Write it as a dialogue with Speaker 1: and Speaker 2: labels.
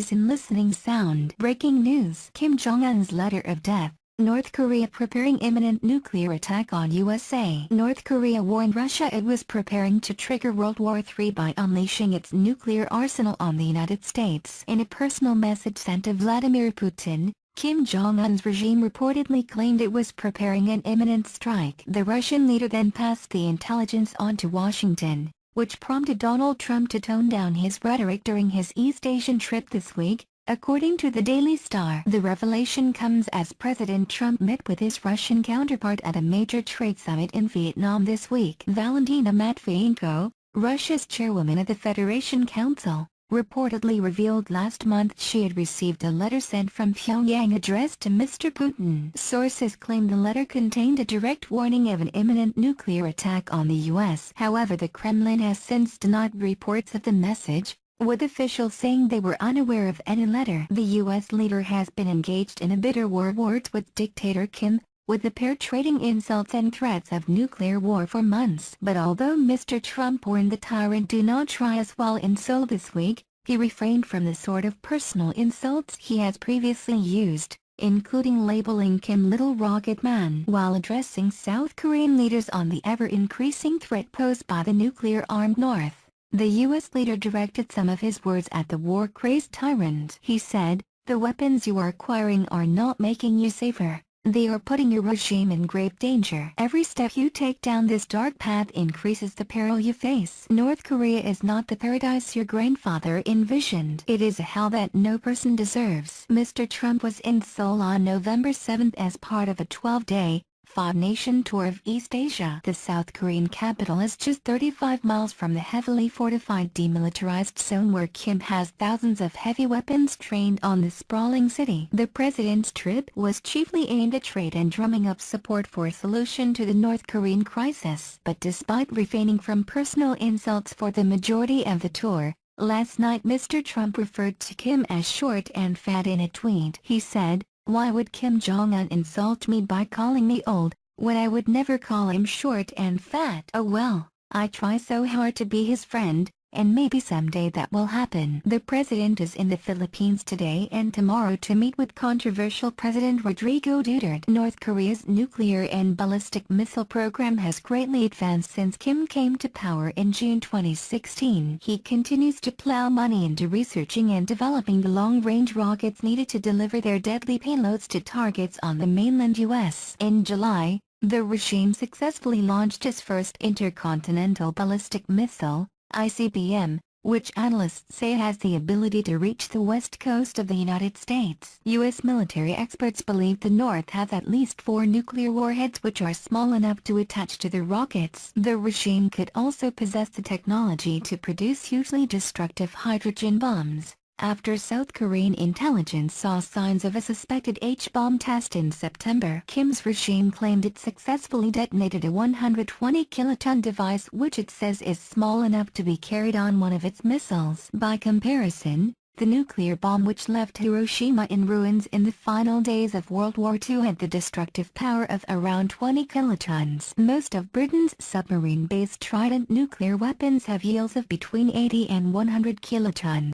Speaker 1: is in listening sound. Breaking news. Kim Jong-un's letter of death. North Korea preparing imminent nuclear attack on USA. North Korea warned Russia it was preparing to trigger World War III by unleashing its nuclear arsenal on the United States. In a personal message sent to Vladimir Putin, Kim Jong-un's regime reportedly claimed it was preparing an imminent strike. The Russian leader then passed the intelligence on to Washington, which prompted Donald Trump to tone down his rhetoric during his East Asian trip this week, according to the Daily Star. The revelation comes as President Trump met with his Russian counterpart at a major trade summit in Vietnam this week. Valentina Matvienko, Russia's chairwoman of the Federation Council, reportedly revealed last month she had received a letter sent from Pyongyang addressed to Mr. Putin. Sources claim the letter contained a direct warning of an imminent nuclear attack on the U.S. However, the Kremlin has since denied reports of the message, with officials saying they were unaware of any letter. The U.S. leader has been engaged in a bitter war with dictator Kim, with the pair trading insults and threats of nuclear war for months. But although Mr. Trump warned the tyrant do not try us while in Seoul this week, he refrained from the sort of personal insults he has previously used, including labeling Kim Little Rocket Man. While addressing South Korean leaders on the ever-increasing threat posed by the nuclear-armed North, the U.S. leader directed some of his words at the war-crazed tyrant. He said, "The weapons you are acquiring are not making you safer. They are putting your regime in grave danger. Every step you take down this dark path increases the peril you face. North Korea is not the paradise your grandfather envisioned. It is a hell that no person deserves." Mr. Trump was in Seoul on November 7 as part of a 12-day, five-nation tour of East Asia. The South Korean capital is just 35 miles from the heavily fortified demilitarized zone where Kim has thousands of heavy weapons trained on the sprawling city. The president's trip was chiefly aimed at trade and drumming up support for a solution to the North Korean crisis. But despite refraining from personal insults for the majority of the tour, last night Mr. Trump referred to Kim as short and fat in a tweet. He said, "Why would Kim Jong-un insult me by calling me old, when I would never call him short and fat? Oh well, I try so hard to be his friend, and maybe someday that will happen." The president is in the Philippines today and tomorrow to meet with controversial President Rodrigo Duterte. North Korea's nuclear and ballistic missile program has greatly advanced since Kim came to power in June 2016. He continues to plow money into researching and developing the long-range rockets needed to deliver their deadly payloads to targets on the mainland U.S. In July, the regime successfully launched its first intercontinental ballistic missile, ICBM, which analysts say has the ability to reach the west coast of the United States. U.S. military experts believe the North has at least 4 nuclear warheads which are small enough to attach to the rockets. The regime could also possess the technology to produce hugely destructive hydrogen bombs, after South Korean intelligence saw signs of a suspected H-bomb test in September. Kim's regime claimed it successfully detonated a 120-kiloton device which it says is small enough to be carried on one of its missiles. By comparison, the nuclear bomb which left Hiroshima in ruins in the final days of World War II had the destructive power of around 20 kilotons. Most of Britain's submarine-based Trident nuclear weapons have yields of between 80 and 100 kilotons.